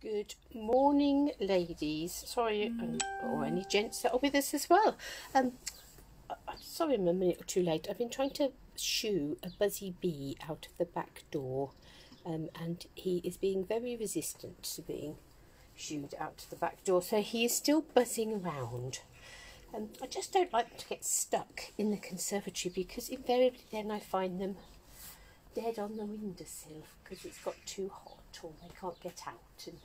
Good morning, ladies. Sorry, or any gents that are with us as well. I'm sorry I'm a minute or two late. I've been trying to shoo a buzzy bee out of the back door, and he is being very resistant to being shooed out to the back door, so he is still buzzing around. I just don't like to get stuck in the conservatory, because invariably then I find them dead on the windowsill because it's got too hot or they can't get out, and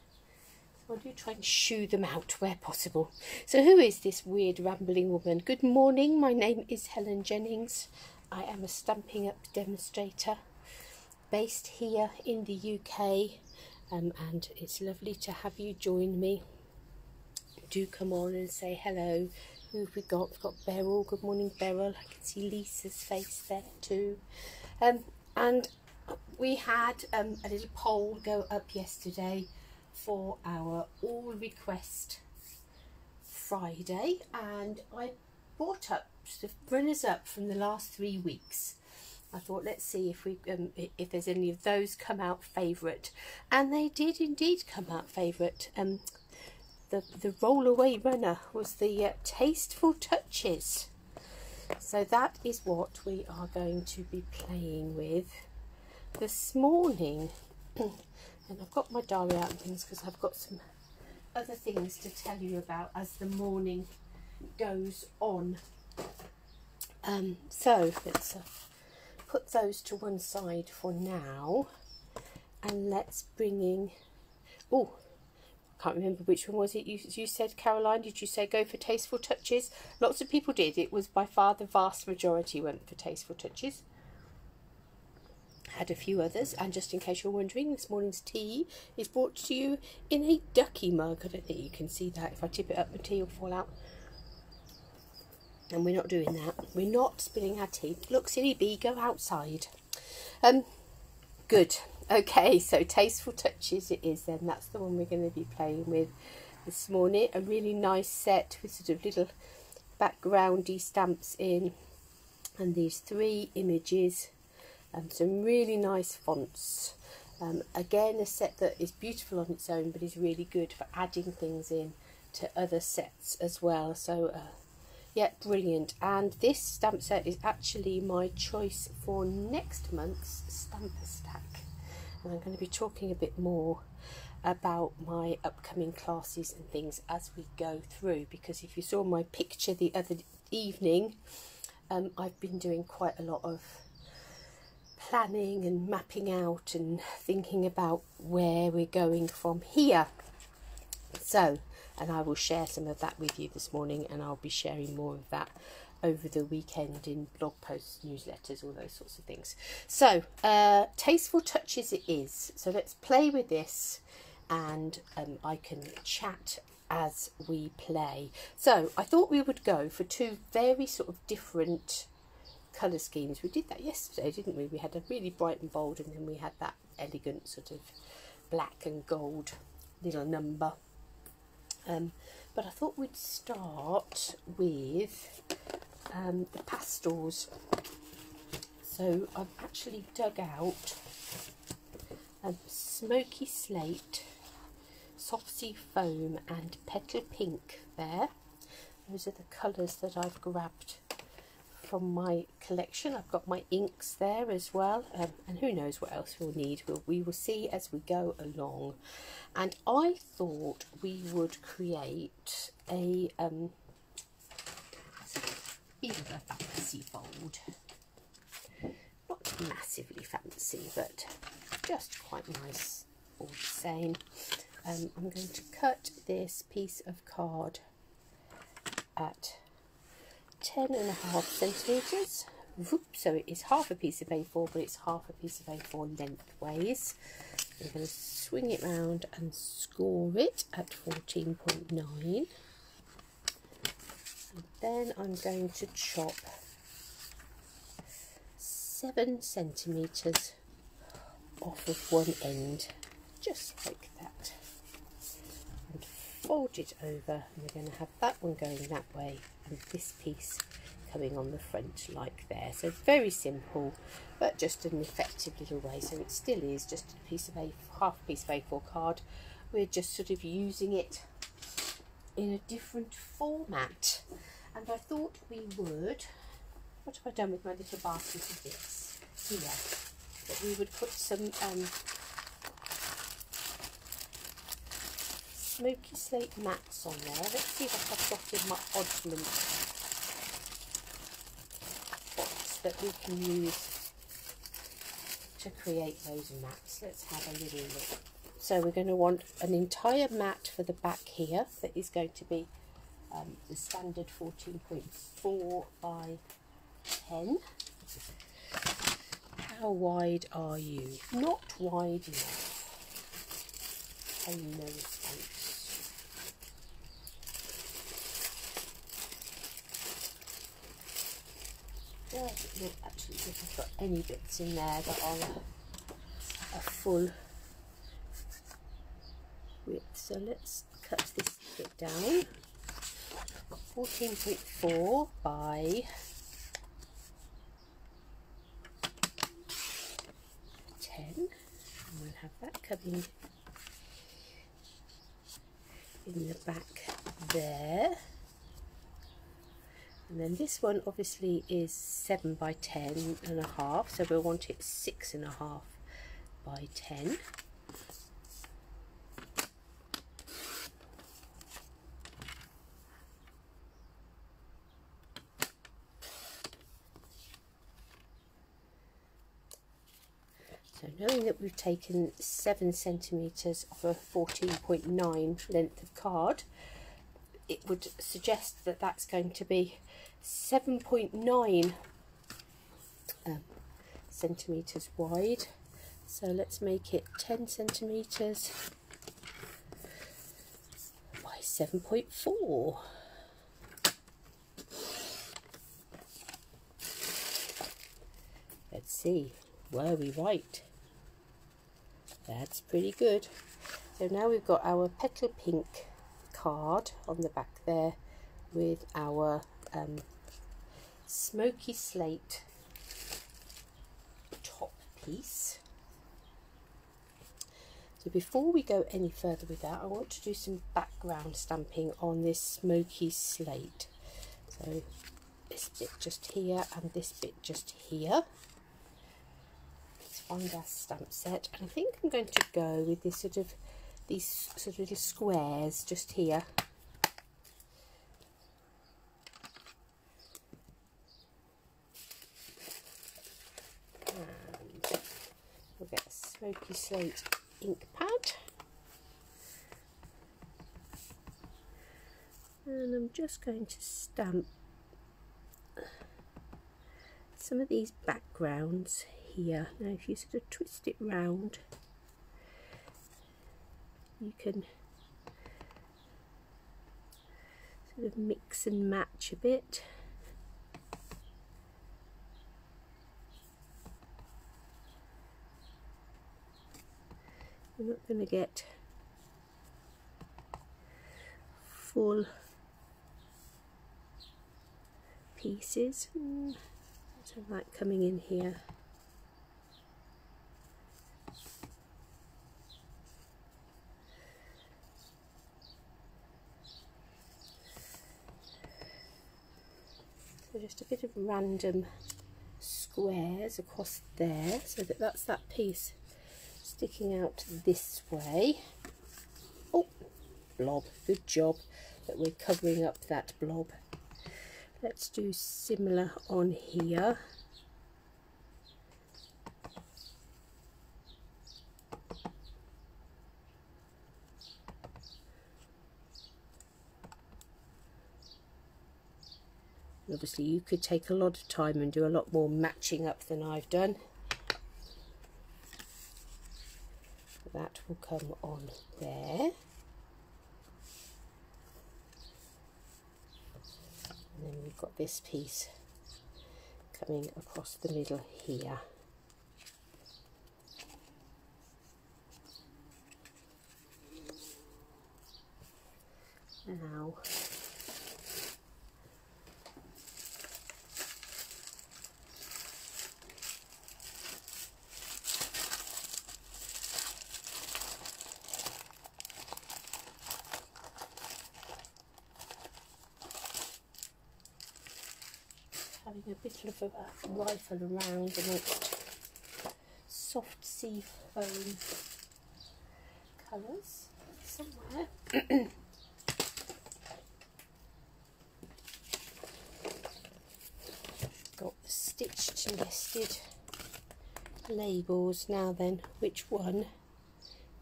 so I do try and shoo them out where possible. So who is this weird rambling woman? Good morning, my name is Helen Jennings. I am a Stampin' Up demonstrator based here in the UK, and it's lovely to have you join me. Do come on and say hello. Who have we got? We've got Beryl. Good morning, Beryl. I can see Lisa's face there too. And we had a little poll go up yesterday for our All Request Friday, and I brought up the runners up from the last 3 weeks. I thought, let's see if we if there's any of those come out favourite, and they did indeed come out favourite. The roll-away runner was the Tasteful Touches. So that is what we are going to be playing with this morning. And I've got my diary out and things because I've got some other things to tell you about as the morning goes on. So let's put those to one side for now, and let's bring in, can't remember which one was it you said, Caroline. Did you say go for Tasteful Touches? Lots of people did. It was by far the vast majority went for Tasteful Touches. Had a few others, and just in case you're wondering, this morning's tea is brought to you in a ducky mug. I don't think you can see that. If I tip it up, the tea will fall out. And we're not doing that. We're not spilling our tea. Look, silly bee, go outside. Good. Okay, so Tasteful Touches it is then. That's the one we're going to be playing with this morning. A really nice set with sort of little backgroundy stamps in, and these 3 images, and some really nice fonts. Again, a set that is beautiful on its own, but is really good for adding things in to other sets as well. So yeah, brilliant. And this stamp set is actually my choice for next month's Stamper Stack. And I'm going to be talking a bit more about my upcoming classes and things as we go through, because if you saw my picture the other evening, I've been doing quite a lot of planning and mapping out and thinking about where we're going from here. So, and I will share some of that with you this morning, and I'll be sharing more of that over the weekend in blog posts, newsletters, all those sorts of things. So Tasteful Touches it is. So let's play with this, and I can chat as we play. So I thought we would go for 2 very sort of different colour schemes. We did that yesterday, didn't we? We had a really bright and bold, and then we had that elegant sort of black and gold little number. But I thought we'd start with the pastels. So I've actually dug out Smoky Slate, Soft Sea Foam and Petal Pink there. Those are the colours that I've grabbed from my collection. I've got my inks there as well, and who knows what else we'll need. We will see as we go along. And I thought we would create a bit of a fancy fold. Not massively fancy, but just quite nice all the same. I'm going to cut this piece of card at 10.5 centimetres. So it is half a piece of A4, but it's half a piece of A4 lengthways. I'm going to swing it round and score it at 14.9. And then I'm going to chop 7 centimetres off of one end, just like that, and fold it over, and we're going to have that one going that way and this piece coming on the front like there. So very simple, but just an effective little way. So it still is just a piece of half a piece of A4 card we're just sort of using it in a different format. And I thought we would, what have I done with my little basket of bits here, that we would put some smoky slate mats on there. Let's see what I've got in my oddment box that we can use to create those mats. Let's have a little look. So we're going to want an entire mat for the back here that is going to be the standard 14.4 by 10. How wide are you? Not wide enough. Hello, thanks. Doesn't look actually if I've got any bits in there that are a full width. So let's cut this bit down. 14.4 by 10, and we'll have that coming in the back there. And then this one obviously is 7 by 10 and a half, so we'll want it 6.5 by 10. So knowing that we've taken 7 centimetres of a 14.9 length of card, it would suggest that that's going to be 7.9 centimetres wide. So let's make it 10 centimetres by 7.4. Let's see, were we right? That's pretty good. So now we've got our petal pink card on the back there with our smoky slate top piece. So before we go any further with that, I want to do some background stamping on this smoky slate. So this bit just here and this bit just here. Find our stamp set, and I think I'm going to go with this these sort of little squares just here. And we'll get a smoky slate ink pad, and I'm just going to stamp some of these backgrounds here. Now if you sort of twist it round, you can sort of mix and match a bit. You're not going to get full pieces. Let's have that coming in here. So just a bit of random squares across there, so that that's that piece sticking out this way. Oh, blob, good job that we're covering up that blob. Let's do similar on here. Obviously you could take a lot of time and do a lot more matching up than I've done. That will come on there. And then we've got this piece coming across the middle here. Now having a bit of a rifle around amongst soft sea foam colours somewhere. Got the stitched nested labels. Now then, which one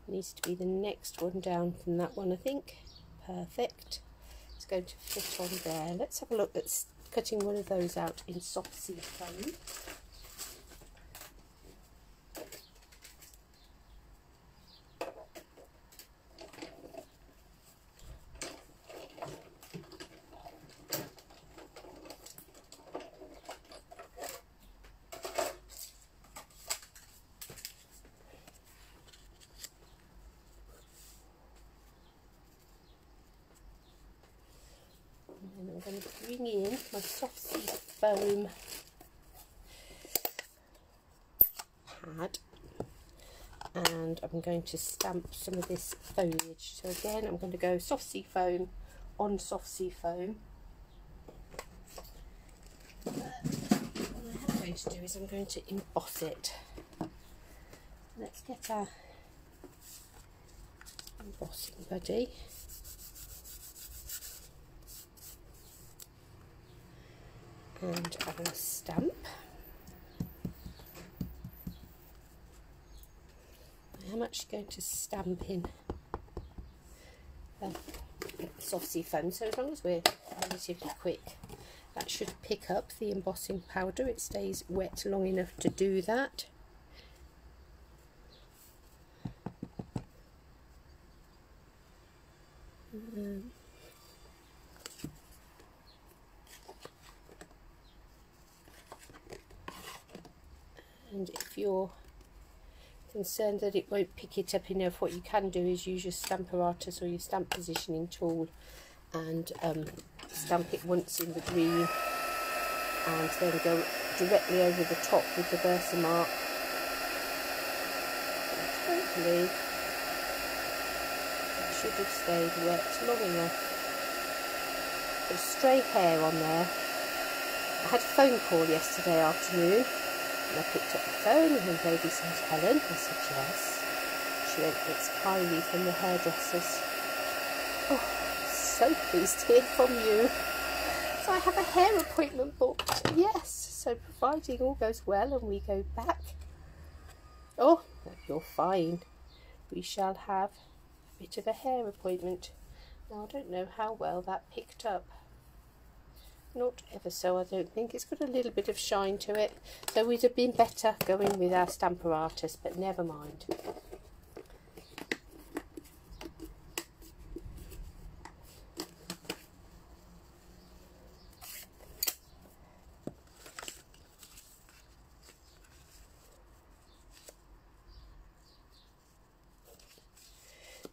needs to be the next one down from that one? I think. Perfect. It's going to fit on there. Let's have a look at cutting one of those out in soft sea foam. And I'm going to bring in my soft sea foam pad, and I'm going to stamp some of this foliage. So again, I'm going to go soft sea foam on soft sea foam. What I'm going to do is I'm going to emboss it. Let's get our embossing buddy. And I will stamp. I'm actually going to stamp in soft sea foam, so as long as we're relatively quick, that should pick up the embossing powder. It stays wet long enough to do that. And if you're concerned that it won't pick it up enough, what you can do is use your stamparatus or your stamp positioning tool and stamp it once in the green and then go directly over the top with the Versamark. And hopefully it should have stayed wet long enough. There's stray hair on there. I had a phone call yesterday afternoon. And I picked up the phone and the lady said, "Helen?" I said, "Yes." She went, "It's Kylie from the hairdressers." Oh, so pleased to hear from you. So I have a hair appointment booked. Yes, so providing all goes well and we go back. Oh, you're fine. We shall have a bit of a hair appointment. Now I don't know how well that picked up. Not ever so, I don't think. It's got a little bit of shine to it, so we'd have been better going with our stamparatus, but never mind.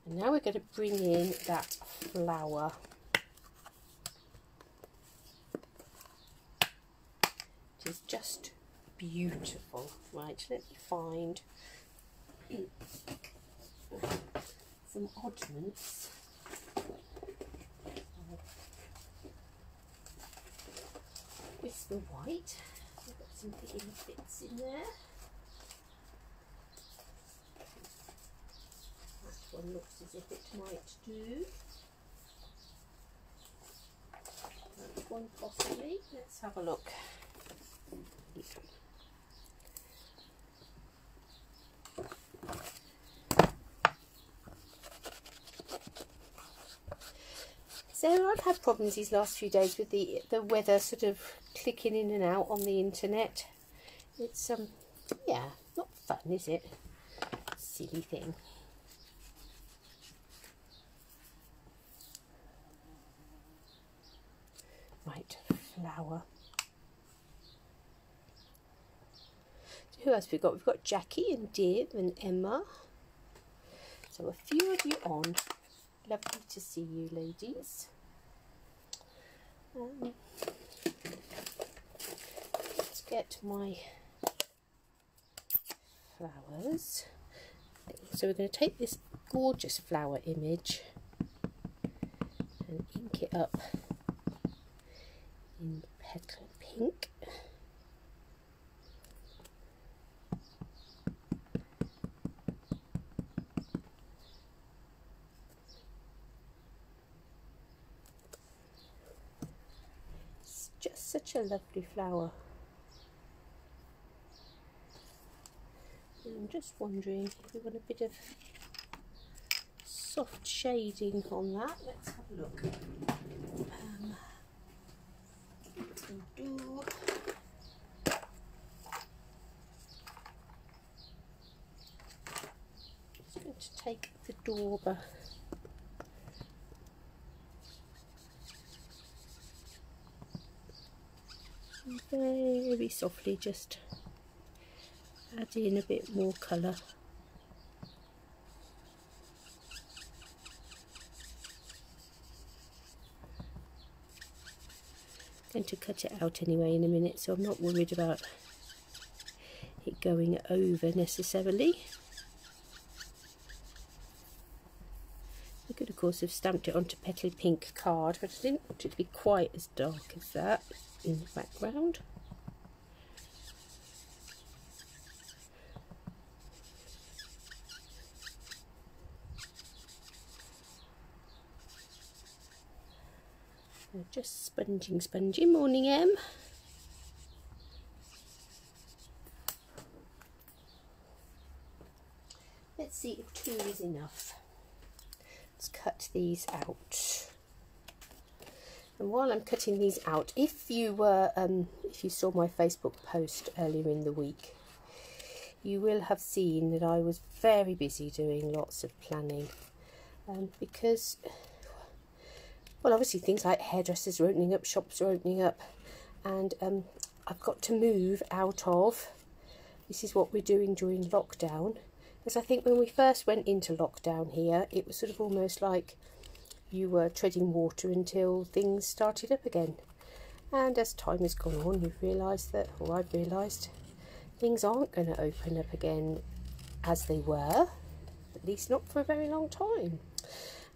And now we're going to bring in that flower. Is just beautiful. Right, let me find some oddments with the white. I've got some little bits in there. That one looks as if it might do. That one possibly. Let's have a look. So I've had problems these last few days with the weather sort of clicking in and out on the internet. It's yeah, not fun, is it? Silly thing. Right, flower. Who else have we got? We've got Jackie and Dib and Emma. So a few of you on. Lovely to see you, ladies. Let's get my flowers. So we're going to take this gorgeous flower image and ink it up in petal pink. such a lovely flower. I'm just wondering if we want a bit of soft shading on that. Let's have a look. Just going to take the dauber. Very softly just add in a bit more colour. I'm going to cut it out anyway in a minute, so I'm not worried about it going over necessarily. I could of course have stamped it onto Petal Pink card, but I didn't want it to be quite as dark as that in the background. Just sponging. Morning, Em. Let's see if 2 is enough. Let's cut these out. And while I'm cutting these out, if you saw my Facebook post earlier in the week, you will have seen that I was very busy doing lots of planning, because, well, obviously things like hairdressers are opening up, shops are opening up, and I've got to move out of, this is what we're doing during lockdown, because I think when we first went into lockdown here, it was sort of almost like you were treading water until things started up again. And as time has gone on, you've realised that, or I've realised, things aren't going to open up again as they were, at least not for a very long time.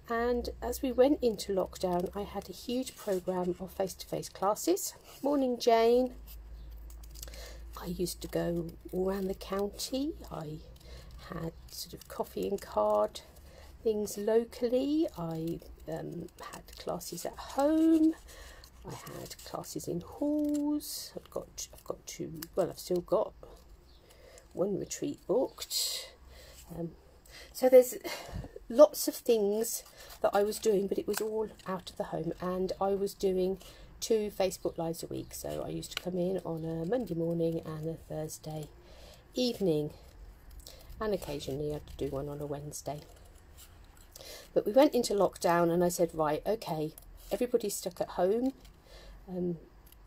And as we went into lockdown, I had a huge programme of face-to-face classes. Morning, Jane. I used to go all around the county. I had sort of coffee and card things locally. I had classes at home. I had classes in halls. I've got 2. Well, I've still got 1 retreat booked. So there's lots of things that I was doing, but it was all out of the home, and I was doing 2 Facebook Lives a week. So I used to come in on a Monday morning and a Thursday evening, and occasionally I'd do one on a Wednesday. But we went into lockdown and I said, right, okay, everybody's stuck at home,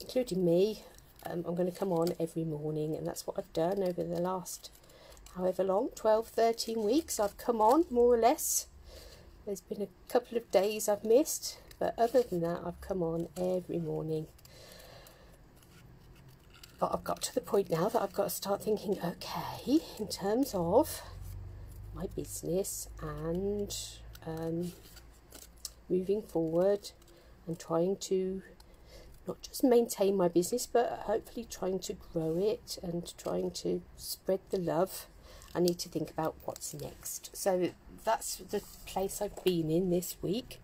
including me. I'm going to come on every morning, and that's what I've done over the last however long, 12, 13 weeks. I've come on, more or less. There's been a couple of days I've missed, but other than that, I've come on every morning. But I've got to the point now that I've got to start thinking, okay, in terms of my business and moving forward and trying to not just maintain my business, but hopefully trying to grow it and trying to spread the love, I need to think about what's next. So that's the place I've been in this week,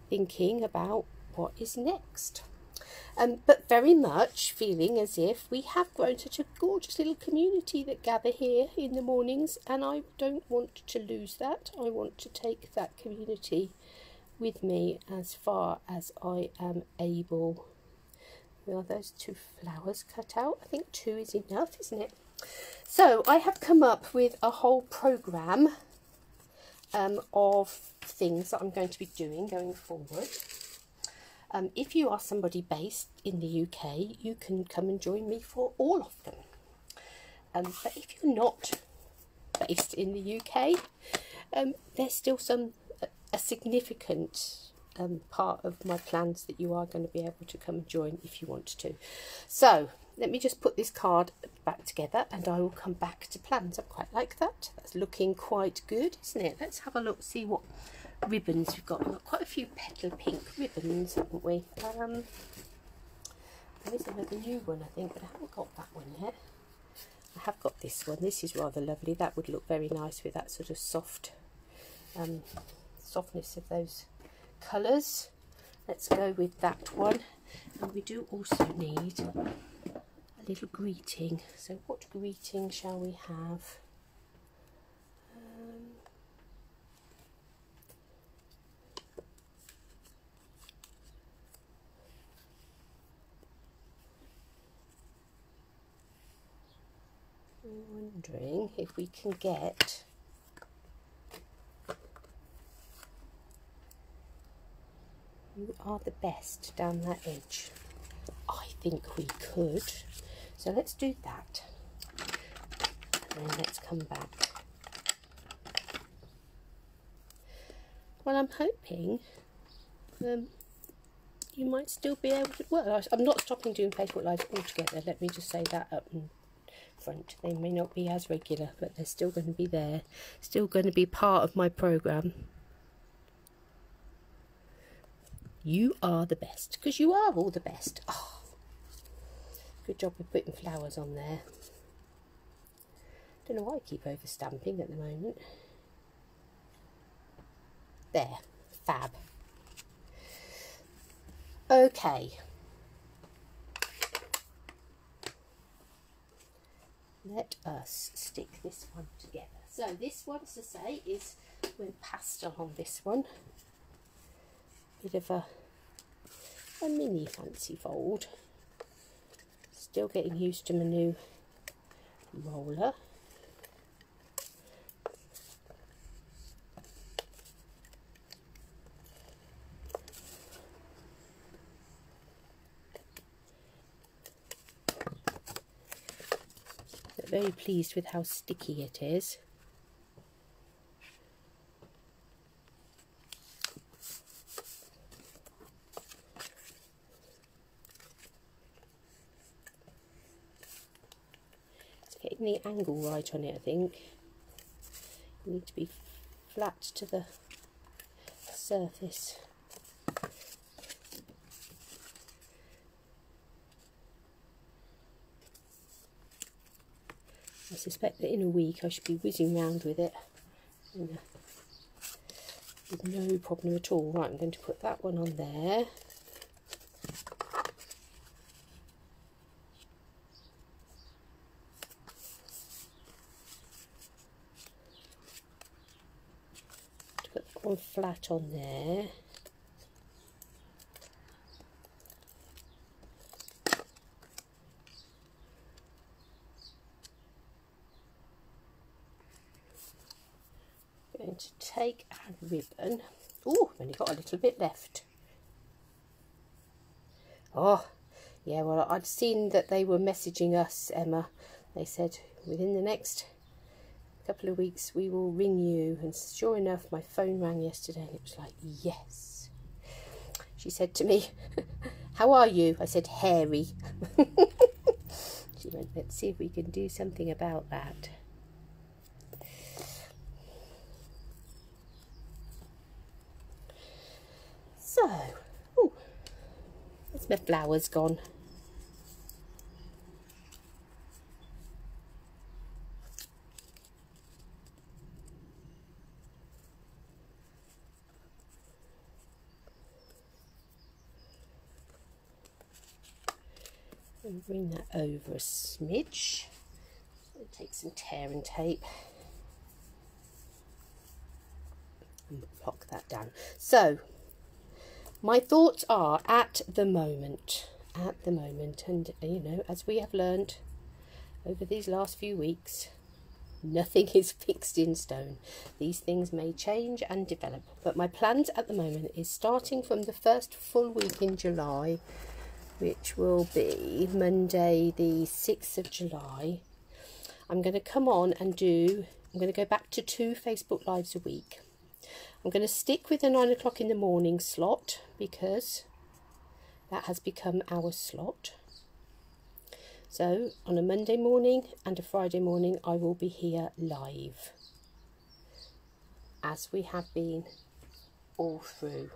thinking about what is next. But very much feeling as if we have grown such a gorgeous little community that gather here in the mornings, and I don't want to lose that. I want to take that community with me as far as I am able. There are those 2 flowers cut out. I think 2 is enough, isn't it? So I have come up with a whole programme of things that I'm going to be doing going forward. If you are somebody based in the UK, you can come and join me for all of them. But if you're not based in the UK, there's still a significant part of my plans that you are going to be able to come and join if you want to. So let me just put this card back together and I will come back to plans. I quite like that. That's looking quite good, isn't it? Let's have a look, see what ribbons we've got. We've got quite a few Petal Pink ribbons, haven't we? There is another new one, I think, but I haven't got that one yet. I have got this one. This is rather lovely. That would look very nice with that sort of soft softness of those colours. Let's go with that one. And we do also need a little greeting. So what greeting shall we have? I'm wondering if we can get "You are the best" down that edge. I think we could. So let's do that. And then let's come back. Well, I'm hoping you might still be able to. Well, I'm not stopping doing Facebook Lives altogether. Let me just say that up in front. They may not be as regular, but they're still going to be there. Still going to be part of my programme. You are the best, because you are all the best. Oh, good job with putting flowers on there. Don't know why I keep over stamping at the moment. There, fab. Okay. Let us stick this one together. So this one, as I say, is went pastel on this one. Bit of a mini fancy fold. Still getting used to my new roller. But very pleased with how sticky it is. Getting the angle right on it, I think. You need to be flat to the surface. I suspect that in a week I should be whizzing round with it with no problem at all. Right, I'm going to put that one on there. One flat on there. Going to take a ribbon. Oh, I've only got a little bit left. Oh, yeah, well, I'd seen that they were messaging us, Emma. They said within the next couple of weeks we will ring you, and sure enough my phone rang yesterday and it was like, yes. She said to me, how are you? I said, hairy. She went, let's see if we can do something about that. So, oh, there's my flowers gone. And bring that over a smidge. And take some tear and tape and block that down. So my thoughts are at the moment, and you know, as we have learned over these last few weeks, nothing is fixed in stone. These things may change and develop, but my plans at the moment is starting from the first full week in July, which will be Monday the 6th of July. I'm going to come on and I'm going to go back to 2 Facebook Lives a week. I'm going to stick with the 9 o'clock in the morning slot because that has become our slot. So on a Monday morning and a Friday morning I will be here live, as we have been all through.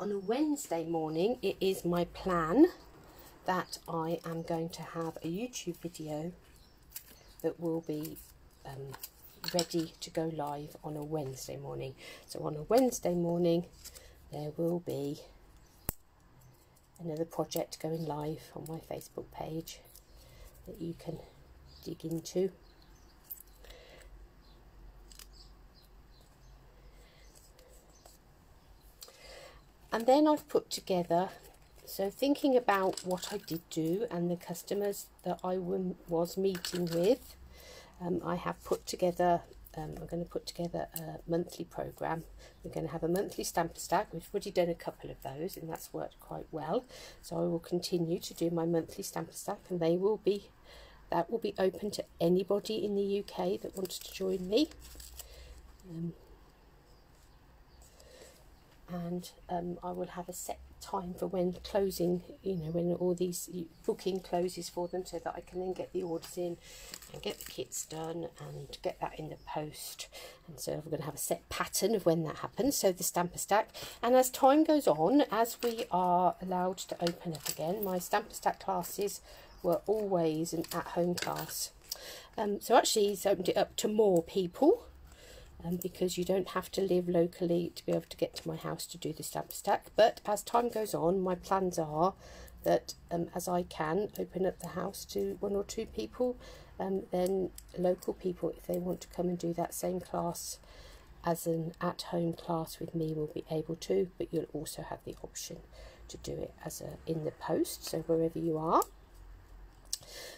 On a Wednesday morning, it is my plan that I am going to have a YouTube video that will be ready to go live on a Wednesday morning. So on a Wednesday morning, there will be another project going live on my Facebook page that you can dig into. And then I've put together, so thinking about what I did do and the customers that I was meeting with, I have put together, I'm going to put together a monthly program. We're going to have a monthly stamper stack. We've already done a couple of those and that's worked quite well. So I will continue to do my monthly stamper stack, and that will be open to anybody in the UK that wants to join me. I will have a set time for when closing, you know, when all these booking closes for them, so that I can then get the orders in and get the kits done and get that in the post. And so we're going to have a set pattern of when that happens, so the stamper stack. And as time goes on, as we are allowed to open up again, my stamper stack classes were always an at-home class. So actually he's opened it up to more people, because you don't have to live locally to be able to get to my house to do the stamper stack. But as time goes on, my plans are that as I can open up the house to 1 or 2 people, then local people, if they want to come and do that same class as an at-home class with me, will be able to. But you'll also have the option to do it as in the post, so wherever you are.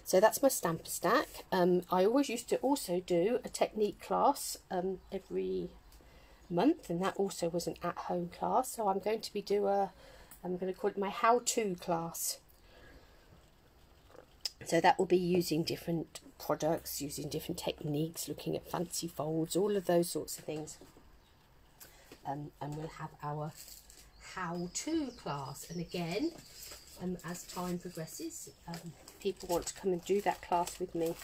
So that's my stamper stack. I always used to also do a technique class every month, and that also was an at-home class. So I'm going to I'm going to call it my how-to class. So that will be using different products, using different techniques, looking at fancy folds, all of those sorts of things. And we'll have our how-to class. And again, as time progresses, people want to come and do that class with me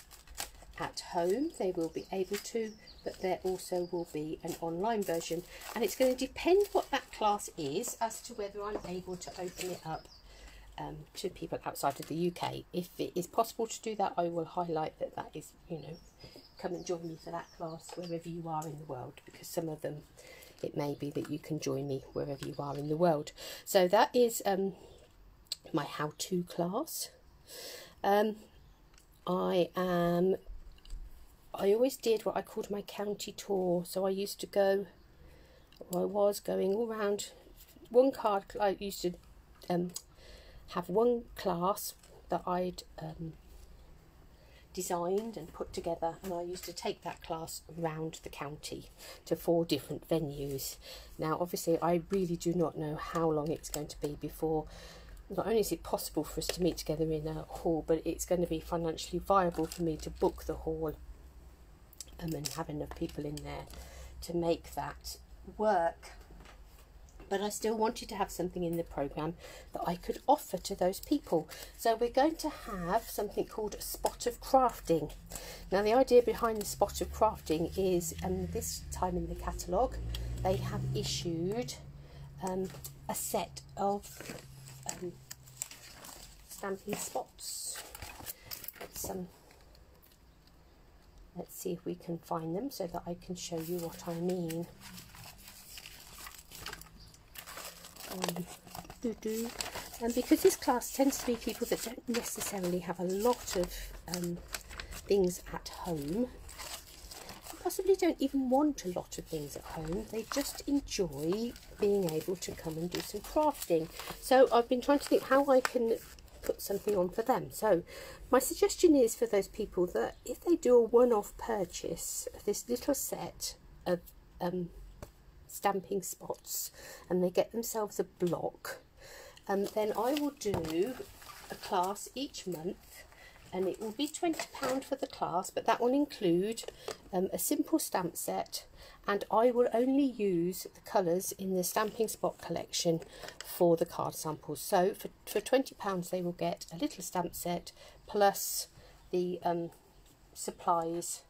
at home, they will be able to, but there also will be an online version, and it's going to depend what that class is as to whether I'm able to open it up to people outside of the UK. If it is possible to do that, I will highlight that is, you know, come and join me for that class wherever you are in the world, because some of them it may be that you can join me wherever you are in the world. So that is my how-to class. I always did what I called my county tour. So I used to go, or I was going all around one card. I used to have one class that I'd designed and put together, and I used to take that class around the county to 4 different venues. Now obviously I really do not know how long it's going to be before not only is it possible for us to meet together in a hall, but it's going to be financially viable for me to book the hall and have enough people in there to make that work. But I still wanted to have something in the program that I could offer to those people. So we're going to have something called a spot of crafting. Now the idea behind the spot of crafting is this time in the catalogue they have issued a set of stamping spots. Let's see if we can find them so that I can show you what I mean. And because this class tends to be people that don't necessarily have a lot of things at home, possibly don't even want a lot of things at home, they just enjoy being able to come and do some crafting. So I've been trying to think how I can put something on for them. So my suggestion is for those people that if they do a one-off purchase of this little set of stamping spots and they get themselves a block, then I will do a class each month, and it will be £20 for the class, but that will include a simple stamp set, and I will only use the colours in the stamping spot collection for the card samples. So for £20 they will get a little stamp set plus the supplies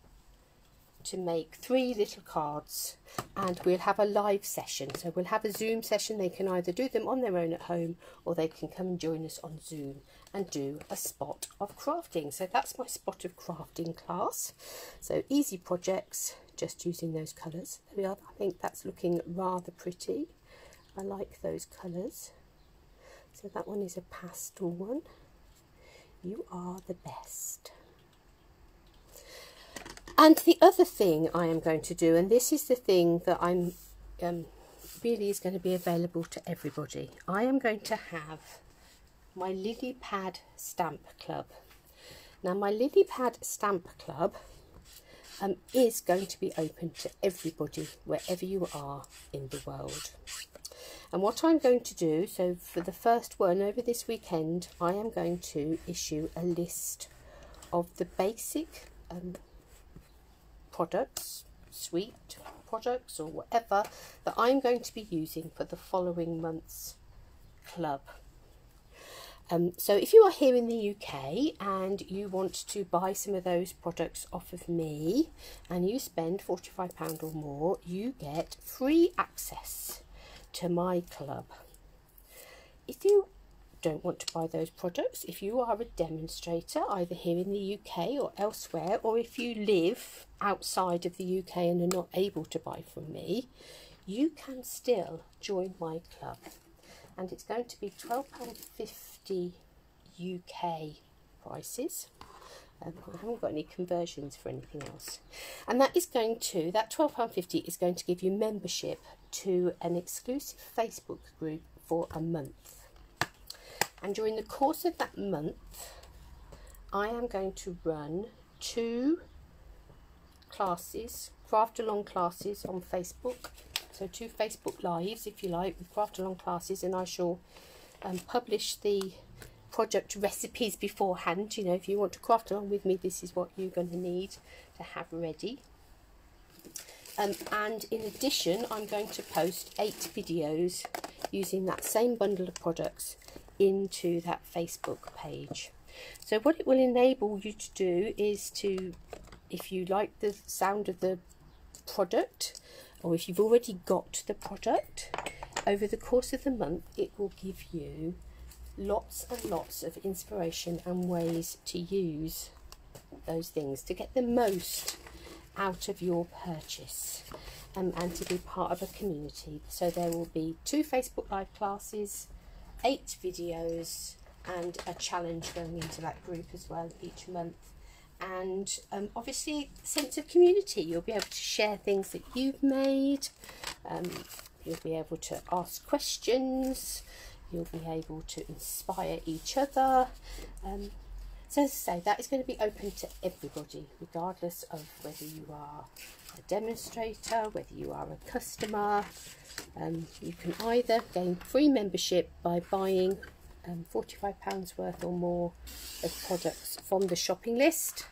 to make 3 little cards, and we'll have a live session. So we'll have a Zoom session. They can either do them on their own at home, or they can come and join us on Zoom and do a spot of crafting. So that's my spot of crafting class. So easy projects, just using those colours. There we are. I think that's looking rather pretty. I like those colours. So that one is a pastel one. You are the best. And the other thing I am going to do, and this is the thing that I'm really is going to be available to everybody. I am going to have my Lily Pad Stamp Club. Now my Lily Pad Stamp Club is going to be open to everybody wherever you are in the world. And what I'm going to do, so for the first one over this weekend, I am going to issue a list of the basic products, suite products or whatever that I'm going to be using for the following month's club. So if you are here in the UK and you want to buy some of those products off of me and you spend £45 or more, you get free access to my club. If you don't want to buy those products, if you are a demonstrator either here in the UK or elsewhere, or if you live outside of the UK and are not able to buy from me, you can still join my club. And it's going to be £12.50 UK prices. I haven't got any conversions for anything else. And that is going to, that £12.50 is going to give you membership to an exclusive Facebook group for a month. And during the course of that month, I am going to run 2 classes, craft along classes on Facebook. So 2 Facebook Lives, if you like, with craft along classes, and I shall publish the project recipes beforehand. You know, if you want to craft along with me, this is what you're going to need to have ready. And in addition, I'm going to post 8 videos using that same bundle of products into that Facebook page. So what it will enable you to do is to, if you like the sound of the product, or if you've already got the product, over the course of the month it will give you lots and lots of inspiration and ways to use those things to get the most out of your purchase, and to be part of a community. So there will be 2 Facebook Live classes, 8 videos, and a challenge going into that group as well each month. And obviously sense of community. You'll be able to share things that you've made, you'll be able to ask questions, you'll be able to inspire each other. So as I say, that is going to be open to everybody, regardless of whether you are a demonstrator, whether you are a customer. You can either gain free membership by buying £45 worth or more of products from the shopping list.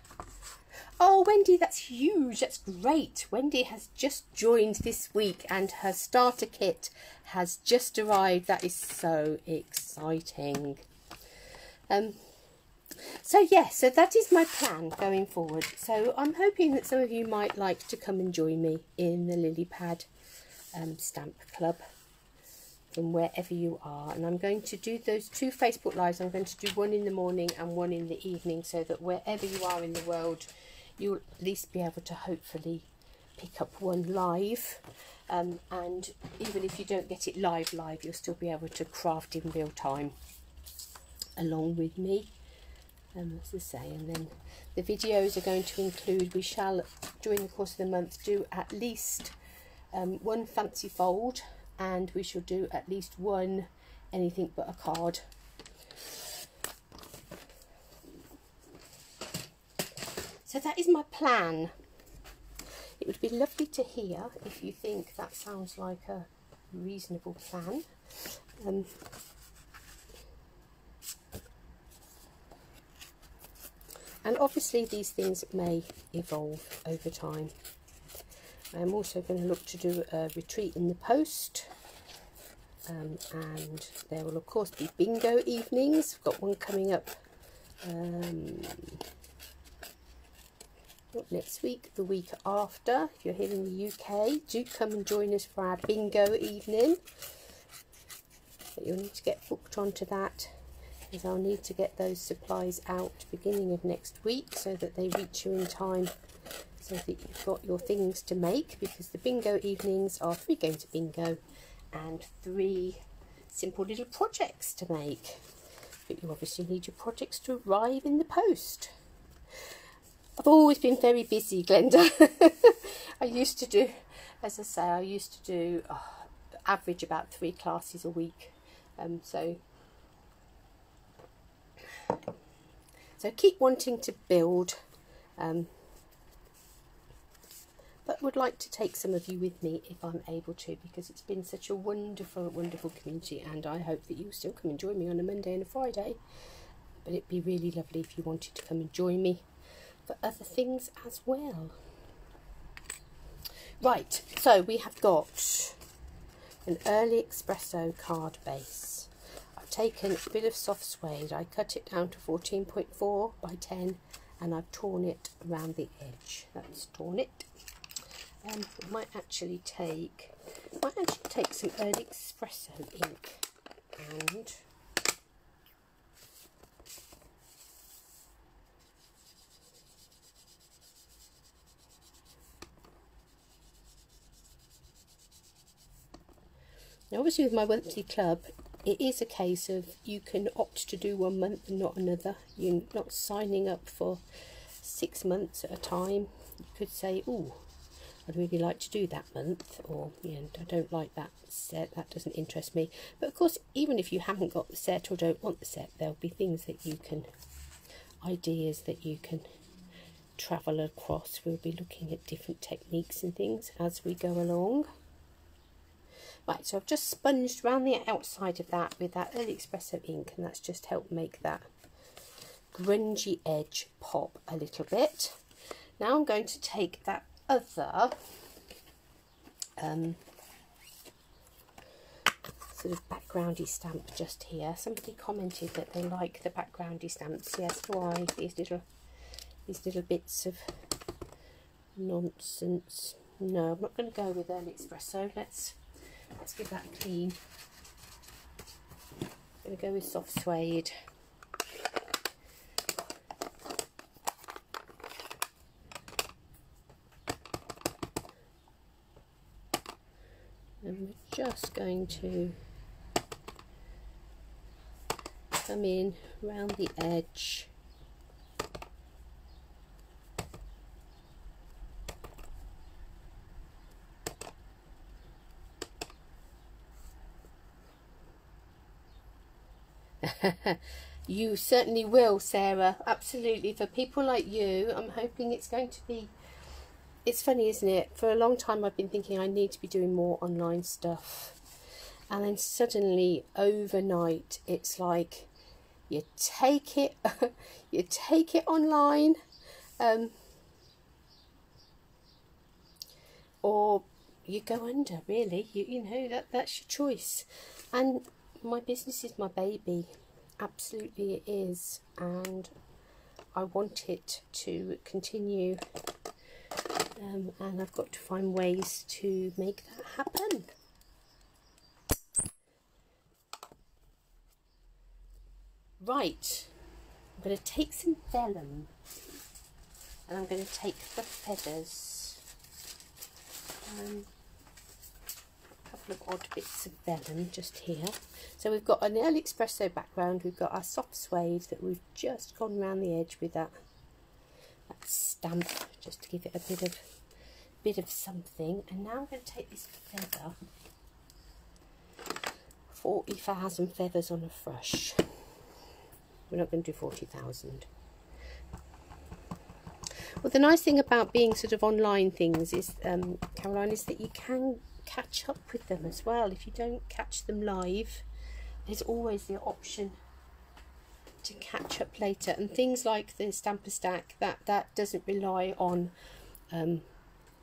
Oh, Wendy, that's huge. That's great. Wendy has just joined this week and her starter kit has just arrived. That is so exciting. So yes, so that is my plan going forward. So I'm hoping that some of you might like to come and join me in the Lily Pad Stamp Club from wherever you are. And I'm going to do those 2 Facebook Lives. I'm going to do one in the morning and one in the evening, so that wherever you are in the world, you'll at least be able to hopefully pick up one live. And even if you don't get it live, you'll still be able to craft in real time along with me. As I say, and then the videos are going to include, we shall during the course of the month do at least 1 fancy fold, and we shall do at least 1 anything but a card. So that is my plan. It would be lovely to hear if you think that sounds like a reasonable plan. And obviously these things may evolve over time. I'm also going to look to do a retreat in the post. And there will of course be bingo evenings. I've got one coming up not next week, the week after. If you're here in the UK, do come and join us for our bingo evening. But you'll need to get booked onto that, because I'll need to get those supplies out beginning of next week so that they reach you in time, so that you've got your things to make, because the bingo evenings are 3 games of bingo and 3 simple little projects to make. But you obviously need your projects to arrive in the post. I've always been very busy, Glenda. I used to do, as I say, I used to do average about 3 classes a week. So keep wanting to build, but would like to take some of you with me if I'm able to, because it's been such a wonderful, wonderful community, and I hope that you still come and join me on a Monday and a Friday. But it'd be really lovely if you wanted to come and join me for other things as well. Right, so we have got an early espresso card base. I've taken a bit of soft suede, I cut it down to 14.4 by 10, and I've torn it around the edge. That's torn it. I might actually take some early espresso ink and now obviously with my monthly club it is a case of you can opt to do 1 month and not another. You're not signing up for 6 months at a time. You could say, oh, I'd really like to do that month, or I don't like that set, that doesn't interest me. But of course, even if you haven't got the set or don't want the set, there'll be things that you can, ideas that you can travel across. We'll be looking at different techniques and things as we go along. Right, so I've just sponged around the outside of that with that early espresso ink, and that's just helped make that grungy edge pop a little bit. Now I'm going to take that other sort of backgroundy stamp just here. Somebody commented that they like the backgroundy stamps. Yes, do I? These little bits of nonsense. No, I'm not going to go with early espresso. Let's give that a clean. I'm going to go with soft suede. And we're just going to come in around the edge. You certainly will, Sarah. Absolutely. For people like you, I'm hoping it's going to be... It's funny, isn't it? For a long time I've been thinking I need to be doing more online stuff. And then suddenly, overnight, it's like you take it, you take it online, or you go under, really. You know, that's your choice. And my business is my baby. Absolutely it is. And I want it to continue. And I've got to find ways to make that happen. Right, I'm going to take some vellum and I'm going to take the feathers, a couple of odd bits of vellum just here. So we've got an early espresso background, we've got our soft suede that we've just gone around the edge with that stamp, just to give it a bit of something. And now I'm going to take this feather, 40,000 feathers on a brush. We're not going to do 40,000. Well, the nice thing about being sort of online things is, Caroline, is that you can catch up with them as well. If you don't catch them live, there's always the option to catch up later. And things like the Stamper Stack, that doesn't rely on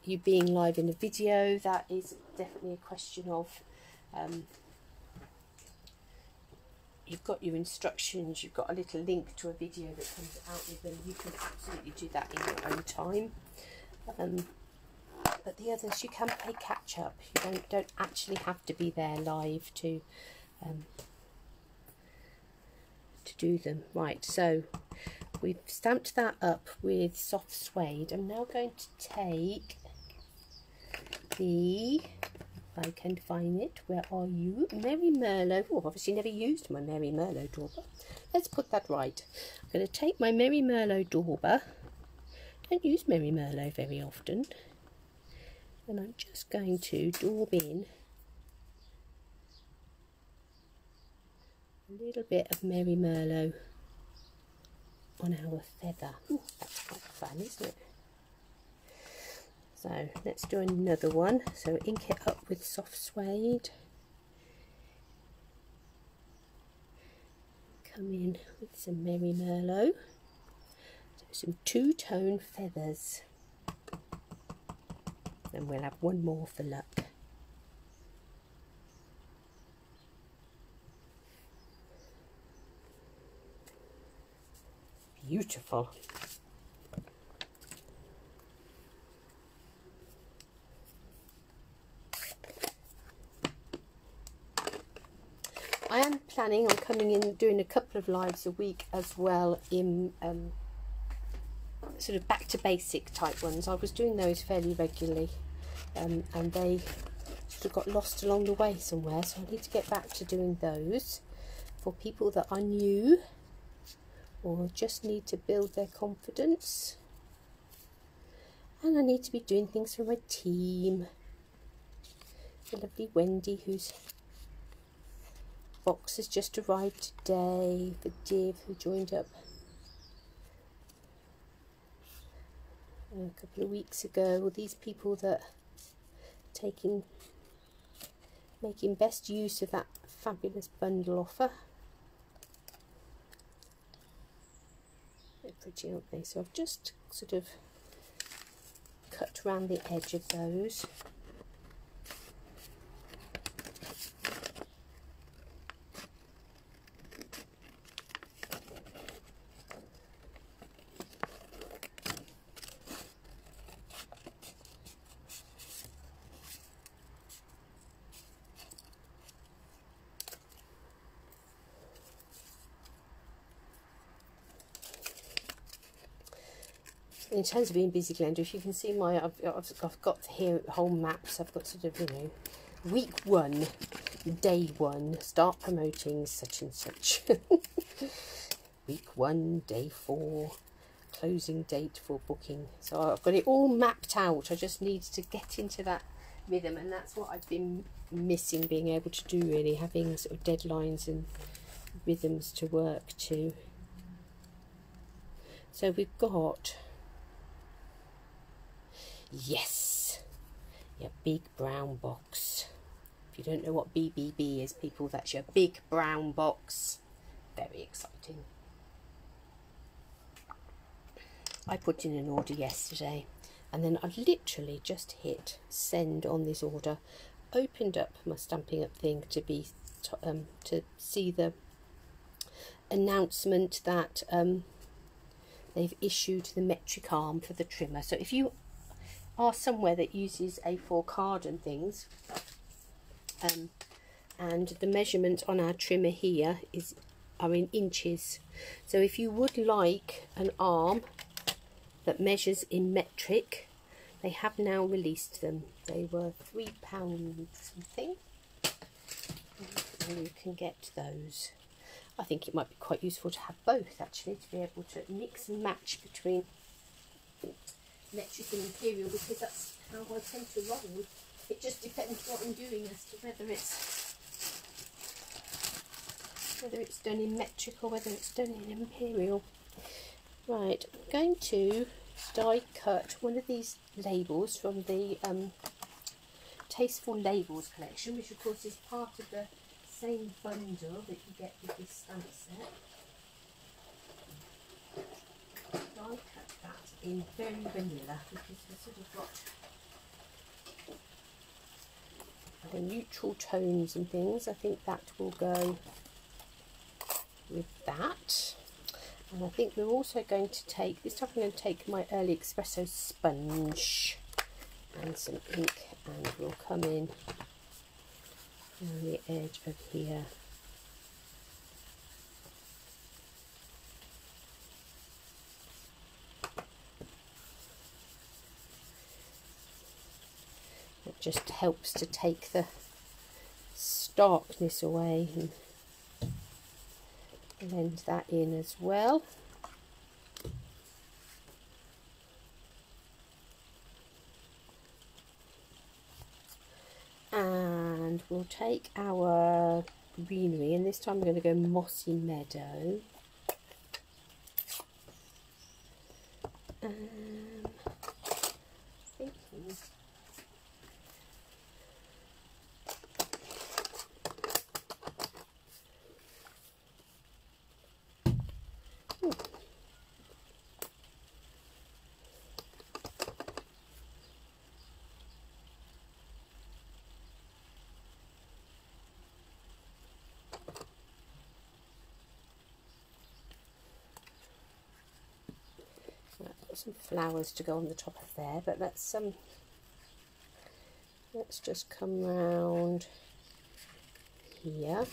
you being live in a video. That is definitely a question of you've got your instructions, you've got a little link to a video that comes out with them. You can absolutely do that in your own time. But the others, you can play catch up. You don't actually have to be there live to do them. Right, so we've stamped that up with soft suede. I'm now going to take the I can find it. Where are you? Merry Merlot. Oh, I've obviously never used my Merry Merlot dauber. Let's put that right. I'm going to take my Merry Merlot dauber. I don't use Merry Merlot very often. And I'm just going to daub in a little bit of Merry Merlot on our feather. Ooh, that's quite fun, isn't it? So let's do another one. So ink it up with soft suede. Come in with some Merry Merlot. So some two-tone feathers. And we'll have one more for luck. Beautiful. I am planning on coming in doing a couple of lives a week as well in sort of back to basic type ones. I was doing those fairly regularly and they sort of got lost along the way somewhere, so I need to get back to doing those for people that are new or just need to build their confidence. And I need to be doing things for my team. The lovely Wendy, whose box has just arrived today, for Div, who joined up a couple of weeks ago. All these people that are making best use of that fabulous bundle offer. They're pretty, aren't they? So I've just sort of cut around the edge of those. In terms of being busy, Glenda, if you can see I've got here whole maps. I've got sort of, you know, week 1, day 1, start promoting such and such. Week 1, day 4, closing date for booking. So I've got it all mapped out. I just need to get into that rhythm, and that's what I've been missing, being able to do, really, having sort of deadlines and rhythms to work to. So we've got, yes, your big brown box. If you don't know what BBB is, people, that's your big brown box. Very exciting. I put in an order yesterday, and then I literally just hit send on this order, opened up my Stampin' Up thing to see the announcement that they've issued the metric arm for the trimmer. So if you are somewhere that uses A4 card and things, and the measurement on our trimmer here are in inches. So if you would like an arm that measures in metric, they have now released them. They were £3 something, and you can get those. I think it might be quite useful to have both, actually, to be able to mix and match between metric and imperial, because that's how I tend to roll. It just depends what I'm doing as to whether it's done in metric or whether it's done in imperial. Right, I'm going to die cut one of these labels from the Tasteful Labels collection, which of course is part of the same bundle that you get with this stamp set. Die cut that in very vanilla, because we've sort of got the neutral tones and things. I think that will go with that. And I think we're also going to take, this time I'm going to take my Early Espresso sponge and some ink, and we'll come in on the edge of here. just helps to take the starkness away, and blend that in as well. And we'll take our greenery, and this time we're going to go mossy meadow. Thinking some flowers to go on the top of there, but let's just come round here.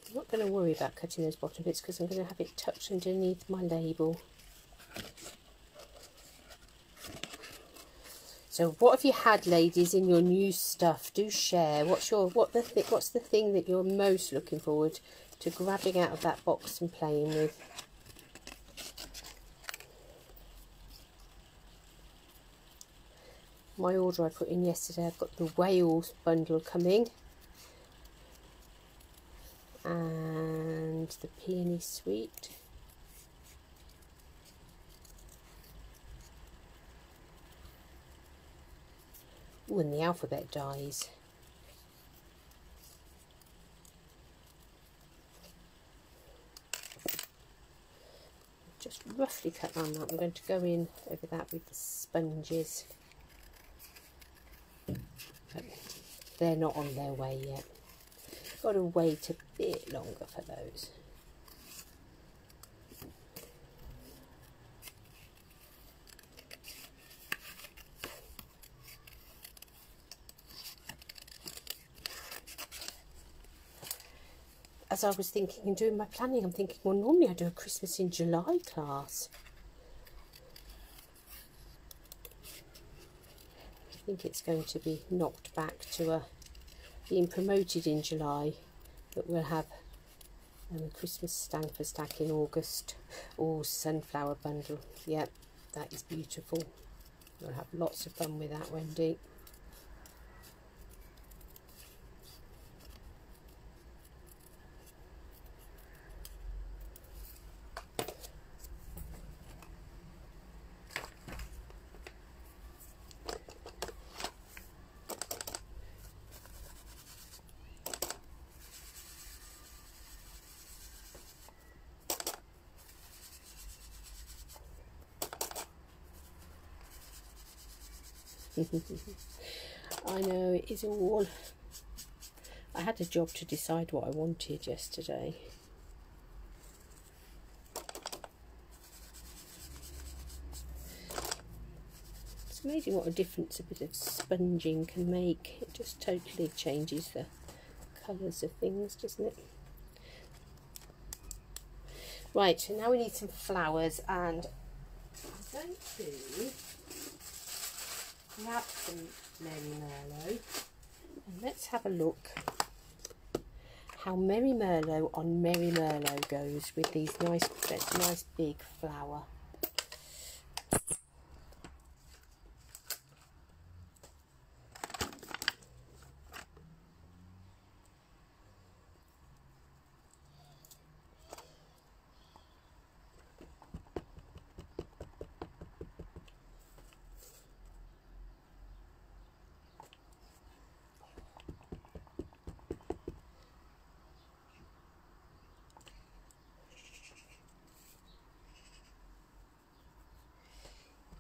I'm not going to worry about cutting those bottom bits because I'm going to have it tucked underneath my label. So what have you had, ladies, in your new stuff? Do share. What's the thing that you're most looking forward to grabbing out of that box and playing with? My order I put in yesterday, I've got the Wales bundle coming, and the Peony Sweet. When the alphabet dies. Just roughly cut on that. I'm going to go in over that with the sponges. But they're not on their way yet. Got to wait a bit longer for those. As I was thinking and doing my planning, I'm thinking, well, normally I do a Christmas in July class. I think it's going to be knocked back to being promoted in July, but we'll have a Christmas stand for stack in August, or sunflower bundle. Yep, that is beautiful. We'll have lots of fun with that, Wendy. I know, it is all... I had a job to decide what I wanted yesterday. It's amazing what a difference a bit of sponging can make. It just totally changes the colours of things, doesn't it? Right, so now we need some flowers, and I'm going to grab some Merry Merlot, and let's have a look how Merry Merlot on Merry Merlot goes with these nice big flower.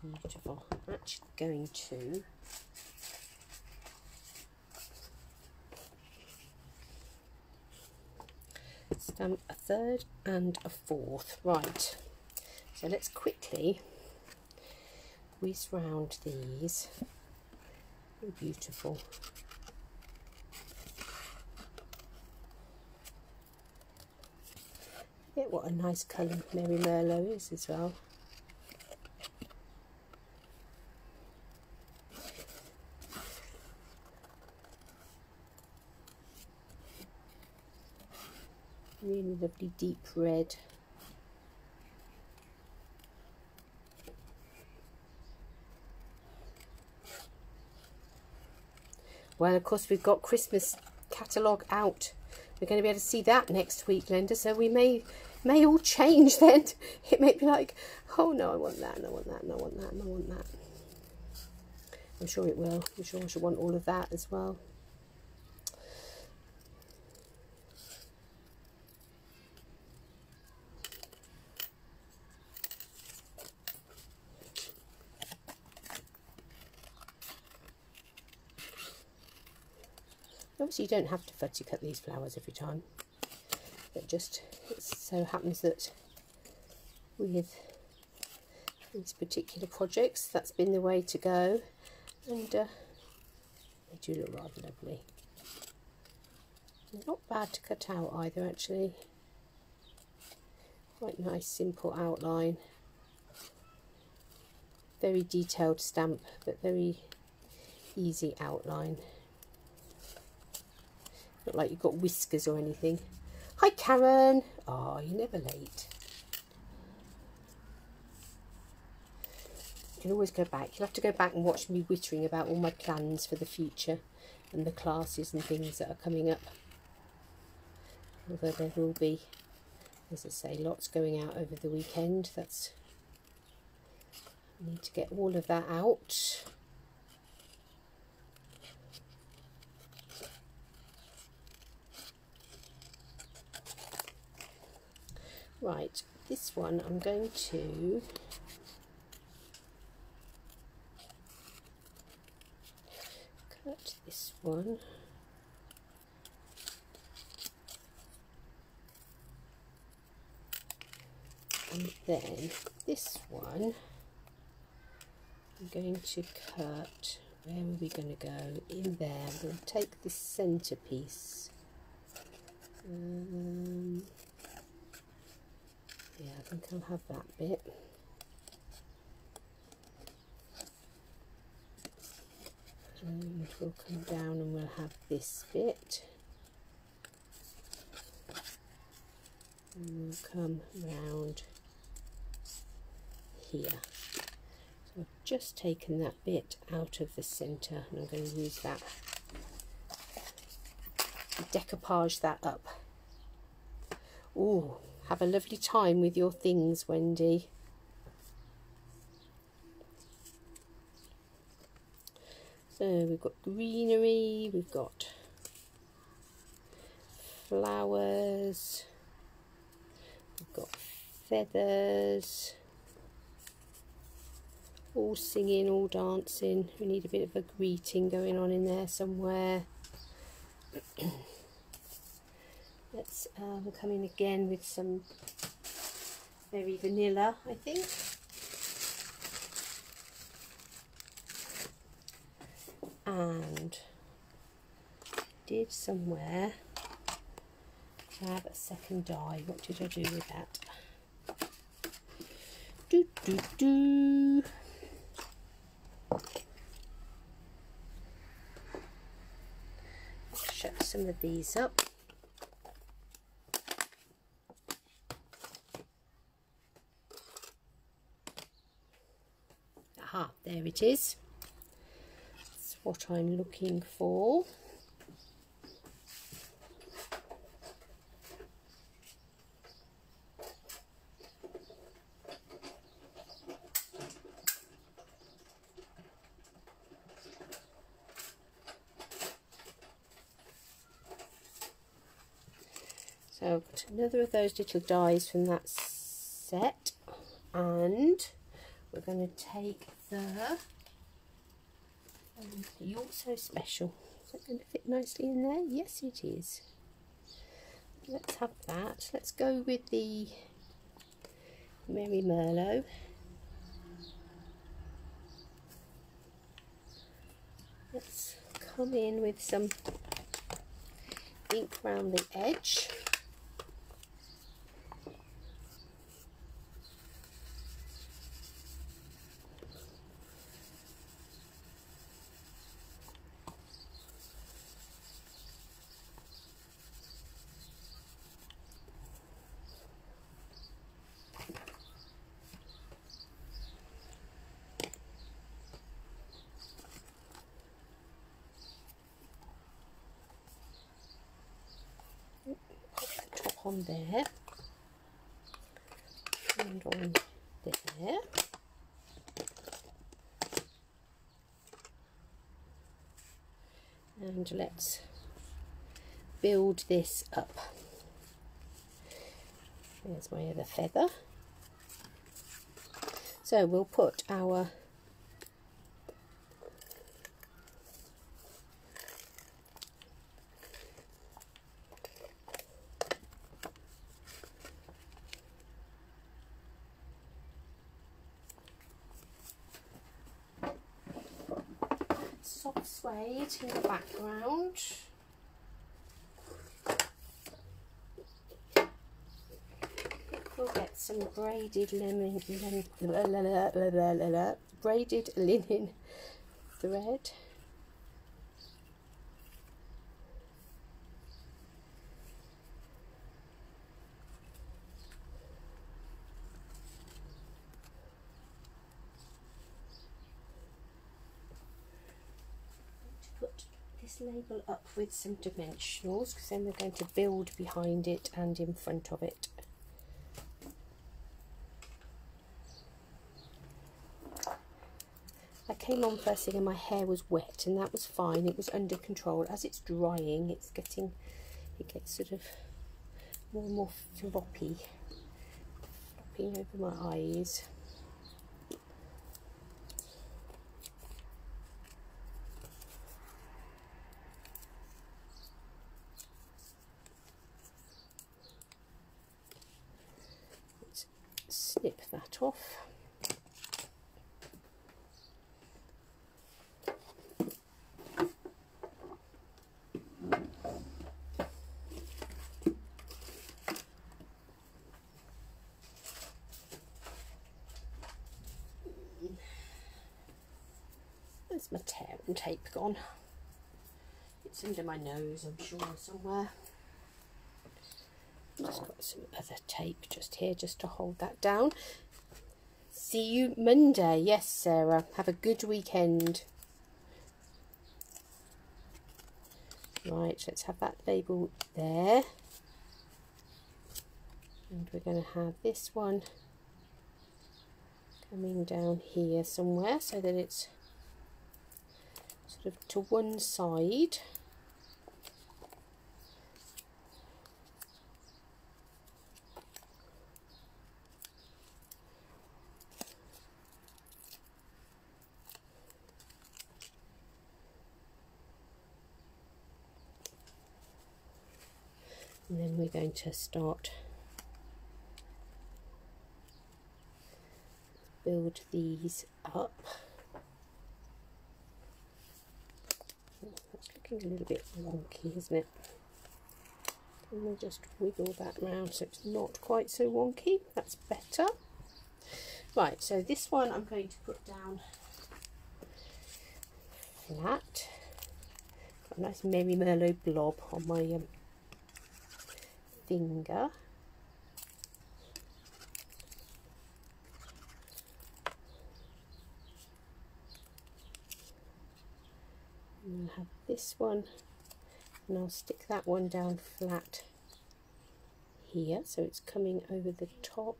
Beautiful. I'm actually going to stamp a third and a fourth. Right, so let's quickly whiz round these. Oh, beautiful. Yeah, what a nice colour Mary Merlot is as well. Really lovely deep red. Well, of course, we've got Christmas catalogue out. We're going to be able to see that next week, Linda, so we may all change then. It may be like, oh no, I want that, and I want that, and I want that, and I want that. I'm sure it will. I'm sure I should want all of that as well. Obviously, you don't have to fuzzy cut these flowers every time. It just so happens that with these particular projects, that's been the way to go. And they do look rather lovely. They're not bad to cut out either, actually. Quite nice, simple outline. Very detailed stamp, but very easy outline. Not like you've got whiskers or anything. Hi, Karen. Oh, you're never late. You can always go back. You'll have to go back and watch me wittering about all my plans for the future and the classes and things that are coming up. Although there will be, as I say, lots going out over the weekend. That's, I need to get all of that out. Right, this one I'm going to cut this one. And then this one I'm going to cut, where are we going to go? In there. We'll take this centerpiece. Yeah, I think I'll have that bit. And we'll come down and we'll have this bit. And we'll come round here. So I've just taken that bit out of the centre and I'm going to use that to decoupage that up. Ooh. Have a lovely time with your things, Wendy. So we've got greenery, we've got flowers, we've got feathers, all singing, all dancing. We need a bit of a greeting going on in there somewhere. Let's come in again with some very vanilla, I think. And did somewhere have a second die. What did I do with that? Shut some of these up. Aha, there it is. That's what I'm looking for. So I've got another of those little dies from that set, and we're going to take the You're So Special. Is that going to fit nicely in there? Yes, it is. Let's have that. Let's go with the Mary Merlot. Let's come in with some ink around the edge. on there and on there. And let's build this up. There's my other feather. So we'll put our soft suede in the background. We'll get some braided braided linen thread. Put this label up with some dimensionals, because then we're going to build behind it and in front of it. I came on first thing and my hair was wet, and that was fine, it was under control. As it's drying, it gets sort of more and more flopping over my eyes. Let's snip that off. Where's my tear and tape gone? It's under my nose, I'm sure, somewhere. Just got some other tape just here, just to hold that down. See you Monday. Yes, Sarah. Have a good weekend. Right, let's have that label there. And we're going to have this one coming down here somewhere, so that it's sort of to one side. And then we're going to start build these up. That's looking a little bit wonky, isn't it? And we'll just wiggle that round so it's not quite so wonky. That's better. Right, so this one I'm going to put down flat. Got a nice Merry Merlot blob on my finger. And I'll have this one, and I'll stick that one down flat here, so it's coming over the top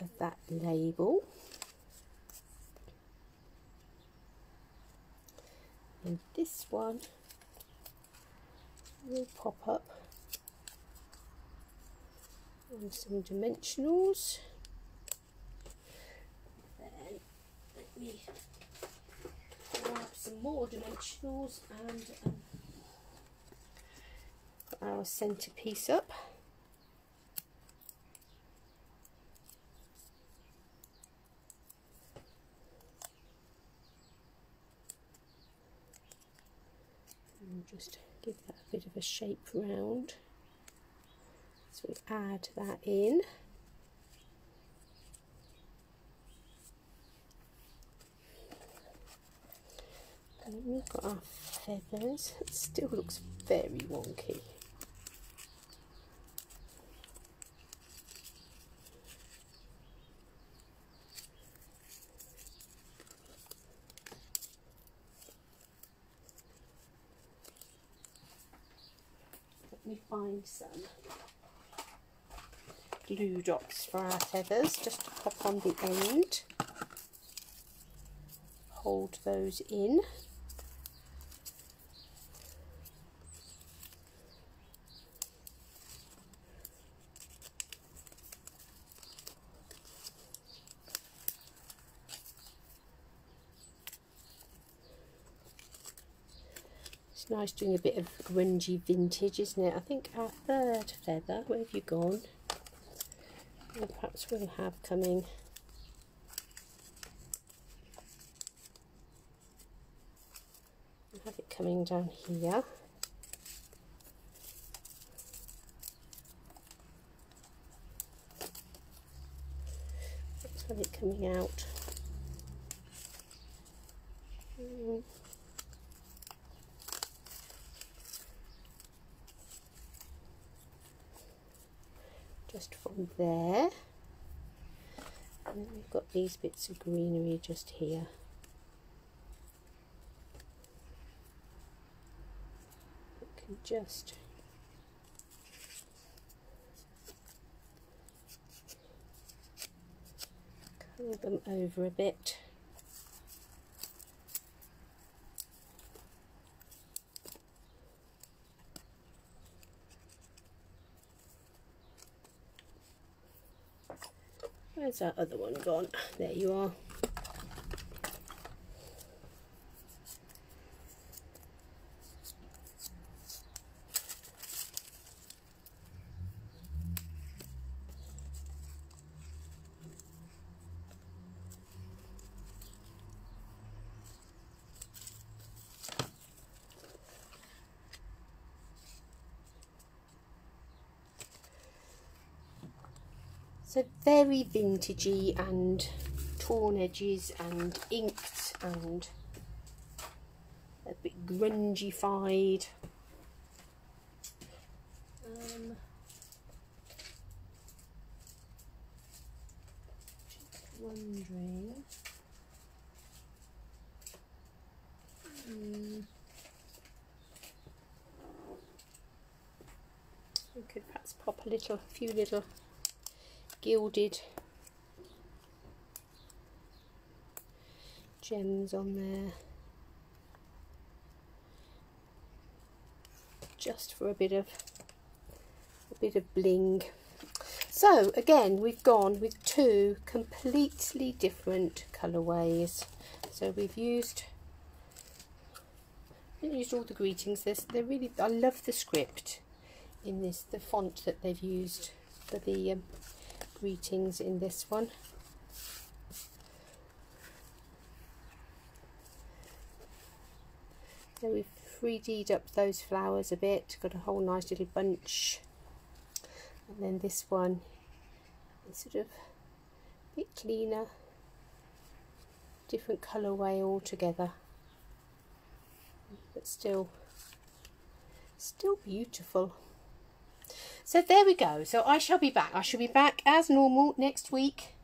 of that label. And this one will pop up on some dimensionals. Then let me grab some more dimensionals and put our centerpiece up. And just give that a bit of a shape round. So we add that in. And then we've got our feathers. It still looks very wonky. Let me find some. glue dots for our feathers, just to pop on the end. Hold those in. It's nice doing a bit of grungy vintage, isn't it? I think our third feather, where have you gone? And perhaps we'll have coming. We'll have it coming down here. Let's have it coming out. Just from there, and then we've got these bits of greenery just here. You can just curl them over a bit. Where's our other one gone? There you are. So very vintagey and torn edges and inked and a bit grungy-fied. Just wondering. We could perhaps pop a few little gilded gems on there, just for a bit of bling. So again, we've gone with two completely different colorways. So we've used all the greetings. They're really, I love the script in this, the font that they've used for the greetings in this one. So we've 3D'd up those flowers a bit, got a whole nice little bunch, and then this one is sort of a bit cleaner, different colourway altogether, but still beautiful. So there we go. So I shall be back. I shall be back as normal next week,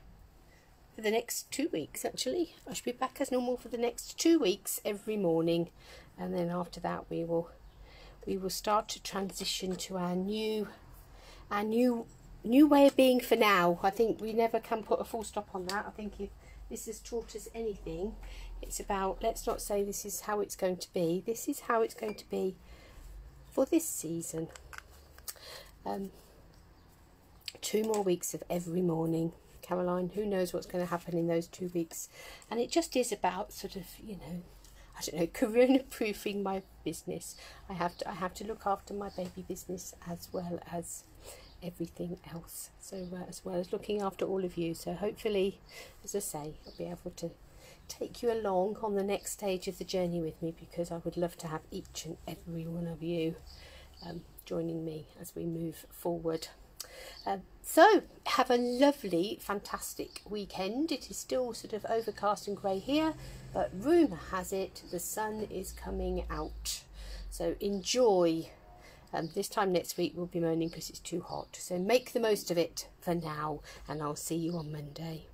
for the next 2 weeks actually. I shall be back as normal for the next 2 weeks every morning, and then after that we will start to transition to our new way of being for now. I think we never can put a full stop on that. I think if this has taught us anything, it's about, let's not say this is how it's going to be. This is how it's going to be for this season. 2 more weeks of every morning, Caroline. Who knows what's going to happen in those 2 weeks? And it just is about sort of, you know, I don't know, corona-proofing my business. I have to look after my baby business as well as everything else. So as well as looking after all of you. So hopefully, as I say, I'll be able to take you along on the next stage of the journey with me, because I would love to have each and every one of you joining me as we move forward. So have a lovely, fantastic weekend. It is still sort of overcast and grey here, but rumour has it the sun is coming out. So enjoy. This time next week we'll be moaning because it's too hot. So make the most of it for now, and I'll see you on Monday.